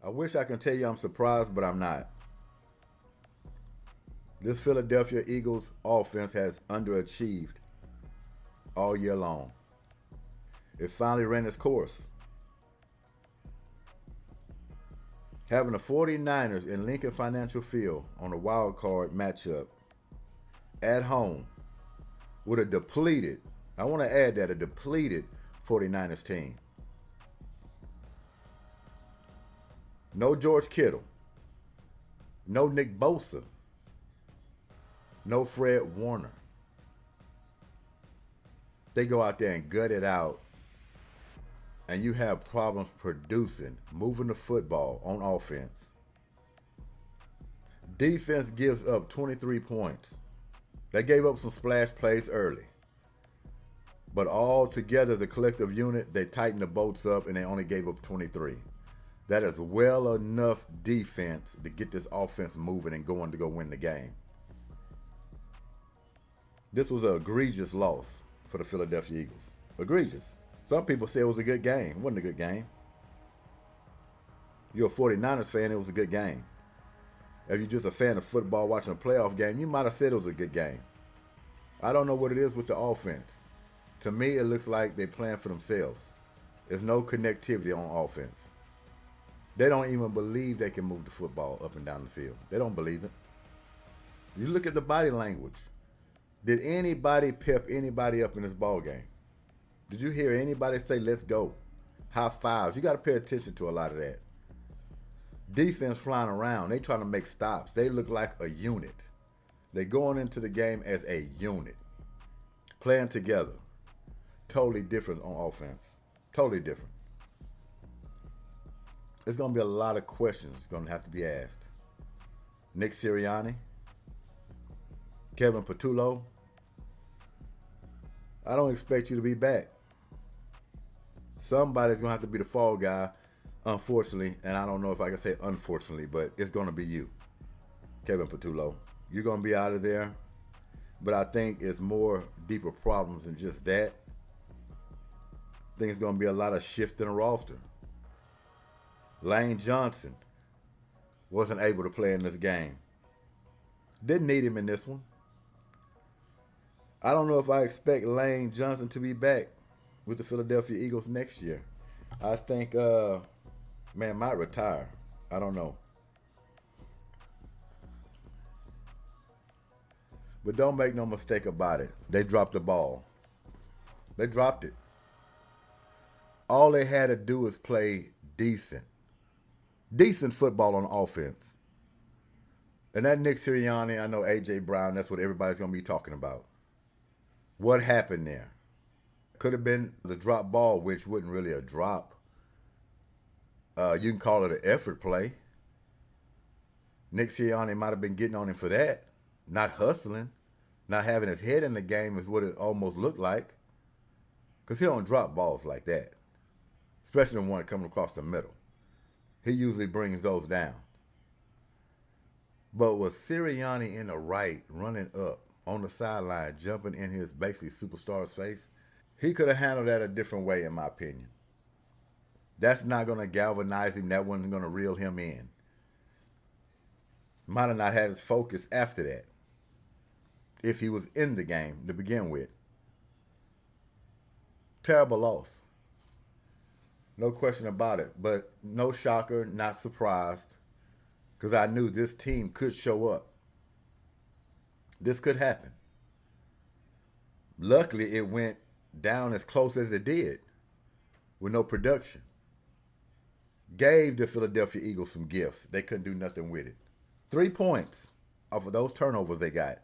I wish I could tell you I'm surprised, but I'm not. This Philadelphia Eagles offense has underachieved all year long. It finally ran its course. Having the 49ers in Lincoln Financial Field on a wild card matchup at home with a depleted, I want to add that, a depleted 49ers team. No George Kittle, no Nick Bosa, no Fred Warner. They go out there and gut it out, and you have problems producing, moving the football on offense. Defense gives up 23 points. They gave up some splash plays early. But all together as a collective unit, they tightened the bolts up and they only gave up 23. That is well enough defense to get this offense moving and going to go win the game. This was an egregious loss for the Philadelphia Eagles. Egregious. Some people say it was a good game. It wasn't a good game. You're a 49ers fan, it was a good game. If you're just a fan of football watching a playoff game, you might have said it was a good game. I don't know what it is with the offense. To me, it looks like they're playing for themselves. There's no connectivity on offense. They don't even believe they can move the football up and down the field. They don't believe it. You look at the body language. Did anybody pep anybody up in this ball game? Did you hear anybody say, let's go? High fives. You got to pay attention to a lot of that. Defense flying around. They trying to make stops. They look like a unit. They going into the game as a unit. Playing together. Totally different on offense. Totally different. There's going to be a lot of questions going to have to be asked. Nick Sirianni. Kevin Patullo. I don't expect you to be back. Somebody's going to have to be the fall guy, unfortunately. And I don't know if I can say unfortunately, but it's going to be you, Kevin Patullo. You're going to be out of there. But I think it's more deeper problems than just that. I think it's going to be a lot of shift in the roster. Lane Johnson wasn't able to play in this game. Didn't need him in this one. I don't know if I expect Lane Johnson to be back with the Philadelphia Eagles next year. I think, might retire. I don't know. But don't make no mistake about it. They dropped the ball. They dropped it. All they had to do is play decent football on offense. And that Nick Sirianni, I know A.J. Brown, that's what everybody's going to be talking about. What happened there? Could have been the drop ball, which wasn't really a drop. You can call it an effort play. Nick Sirianni might have been getting on him for that. Not hustling. Not having his head in the game is what it almost looked like. Because he don't drop balls like that. Especially the one coming across the middle. He usually brings those down. But with Sirianni in the right, running up on the sideline, jumping in his basically superstar's face, he could have handled that a different way, in my opinion. That's not going to galvanize him. That wasn't going to reel him in. Might have not had his focus after that, if he was in the game to begin with. Terrible loss. No question about it. But no shocker, not surprised, because I knew this team could show up. This could happen. Luckily, it went down as close as it did with no production. Gave the Philadelphia Eagles some gifts. They couldn't do nothing with it. 3 points off of those turnovers they got.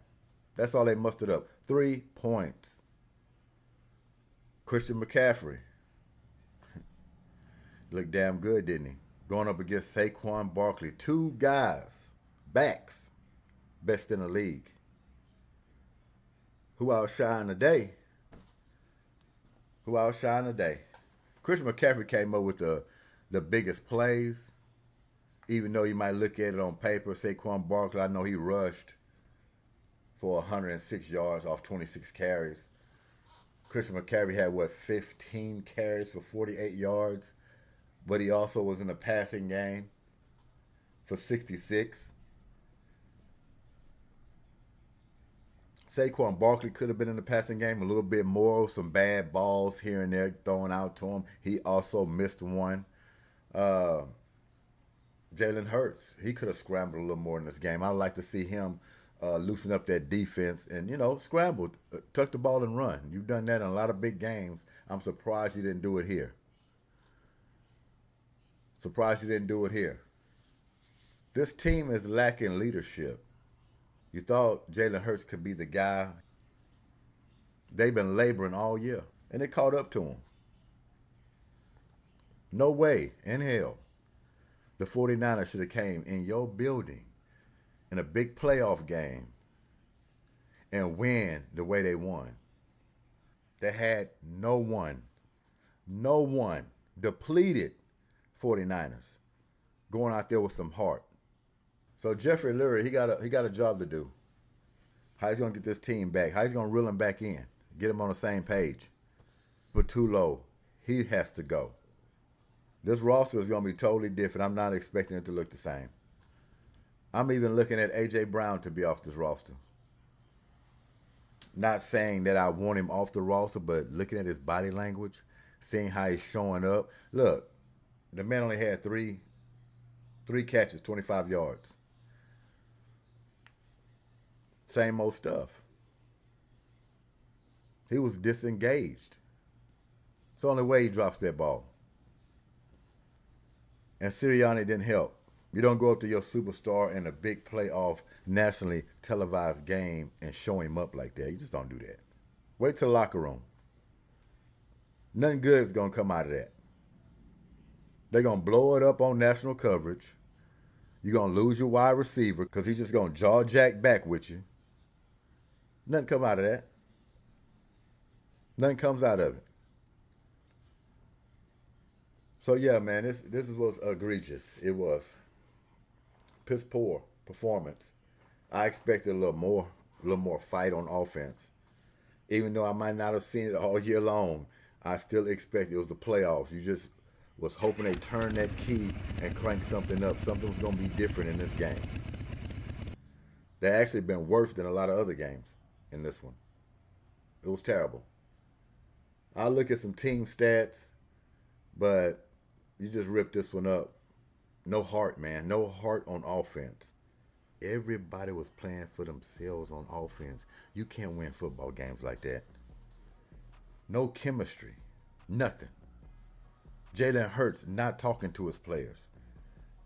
That's all they mustered up. 3 points. Christian McCaffrey looked damn good, didn't he? Going up against Saquon Barkley. 2 guys, backs, best in the league. Who outshined the day? Christian McCaffrey came up with the biggest plays. Even though you might look at it on paper, Saquon Barkley, I know he rushed for 106 yards off 26 carries. Christian McCaffrey had, 15 carries for 48 yards. But he also was in a passing game. for 66. Saquon Barkley could have been in the passing game a little bit more. Some bad balls here and there thrown out to him. He also missed one. Uh, Jalen Hurts, he could have scrambled a little more in this game. I'd like to see him loosen up that defense and, scramble, tuck the ball and run. You've done that in a lot of big games. I'm surprised you didn't do it here. Surprised you didn't do it here. This team is lacking leadership. You thought Jalen Hurts could be the guy. They've been laboring all year, and it caught up to him. No way in hell the 49ers should have came in your building in a big playoff game and win the way they won. They had no one, depleted 49ers going out there with some heart. So Jeffrey Lurie, he got a job to do. How he's gonna get this team back? How he's gonna reel him back in? Get him on the same page. Patullo, he has to go. This roster is gonna be totally different. I'm not expecting it to look the same. I'm even looking at A.J. Brown to be off this roster. Not saying that I want him off the roster, but looking at his body language, seeing how he's showing up. Look, the man only had three catches, 25 yards. Same old stuff. He was disengaged. It's the only way he drops that ball. And Sirianni didn't help. You don't go up to your superstar in a big playoff, nationally televised game and show him up like that. You just don't do that. Wait till the locker room. Nothing good is going to come out of that. They're going to blow it up on national coverage. You're going to lose your wide receiver because he's just going to jaw jack back with you. Nothing come out of that. Nothing comes out of it. So yeah, man, this was egregious. It was piss poor performance. I expected a little more fight on offense. Even though I might not have seen it all year long, I still expect it was the playoffs. You just was hoping they turn that key and crank something up. Something was going to be different in this game. They actually been worse than a lot of other games in this one. It was terrible. I look at some team stats, but you just ripped this one up. No heart, man. No heart on offense. Everybody was playing for themselves on offense. You can't win football games like that. No chemistry. Nothing. Jalen Hurts not talking to his players.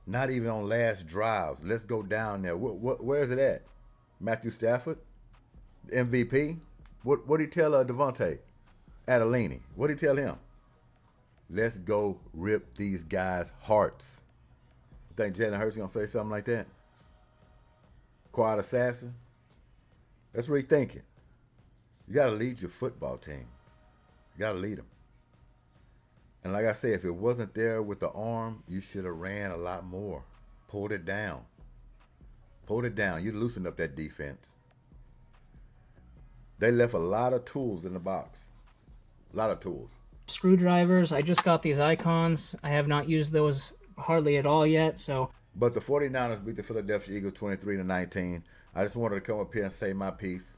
Not even on last drives. Let's go down there. Where is it at? Matthew Stafford? MVP? What did he tell Devontae Adelini? What did he tell him? Let's go rip these guys' hearts. You think Jalen Hurts going to say something like that? Quiet assassin? Let's rethink it. You got to lead your football team. You got to lead them. And like I said, if it wasn't there with the arm, you should have ran a lot more. Pulled it down. Pulled it down. You loosened up that defense. They left a lot of tools in the box. A lot of tools. Screwdrivers. I just got these icons. I have not used those hardly at all yet, so. But the 49ers beat the Philadelphia Eagles 23-19. I just wanted to come up here and say my piece.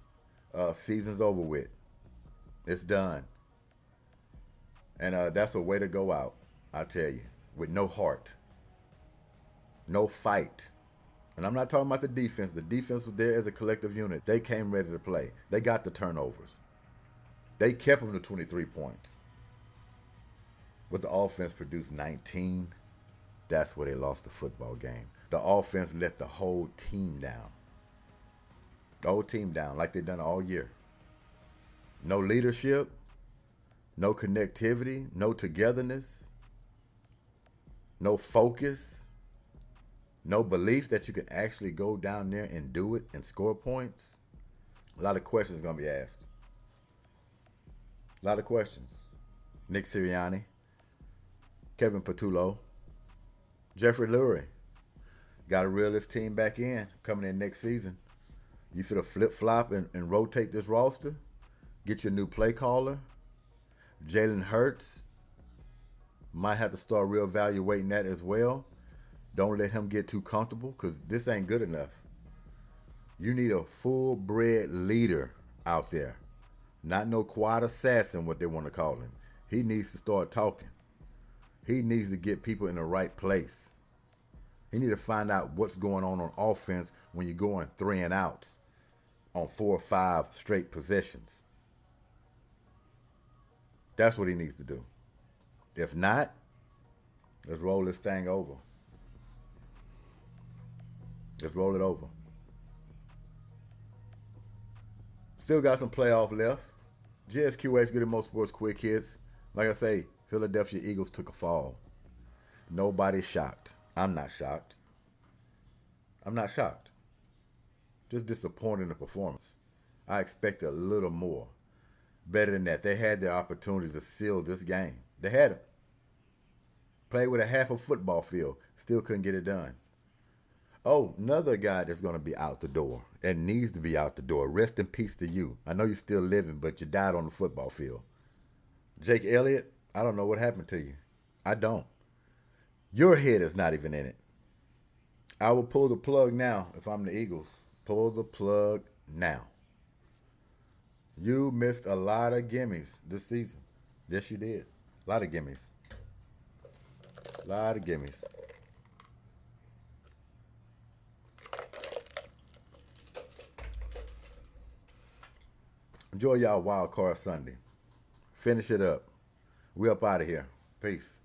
Season's over with. It's done. And that's a way to go out, I tell you, with no heart, no fight. And I'm not talking about the defense. The defense was there as a collective unit. They came ready to play. They got the turnovers. They kept them to 23 points. But the offense produced 19. That's where they lost the football game. The offense let the whole team down. The whole team down like they've done all year. No leadership. No connectivity, no togetherness, no focus, no belief that you can actually go down there and do it and score points. A lot of questions going to be asked. A lot of questions. Nick Sirianni, Kevin Patullo, Jeffrey Lurie. Got to reel this team back in coming in next season. You finna flip-flop and rotate this roster. Get your new play caller. Jalen Hurts might have to start reevaluating that as well. Don't let him get too comfortable because this ain't good enough. You need a full-bred leader out there. Not no quiet assassin, what they want to call him. He needs to start talking. He needs to get people in the right place. He needs to find out what's going on offense when you're going 3 and outs on 4 or 5 straight possessions. That's what he needs to do. If not, let's roll this thing over. Let's roll it over. Still got some playoff left. G.S.Q.H, Goodymo Sports Quick Hits. Like I say, Philadelphia Eagles took a fall. Nobody's shocked. I'm not shocked. I'm not shocked. Just disappointed in the performance. I expected a little more. Better than that. They had their opportunities to seal this game. They had it. Played with a half a football field. Still couldn't get it done. Oh, another guy that's going to be out the door and needs to be out the door. Rest in peace to you. I know you're still living, but you died on the football field. Jake Elliott, I don't know what happened to you. I don't. Your head is not even in it. I will pull the plug now if I'm the Eagles. Pull the plug now. You missed a lot of gimmies this season. Yes, you did. A lot of gimmies. A lot of gimmies. Enjoy y'all Wild Card Sunday. Finish it up. We up out of here. Peace.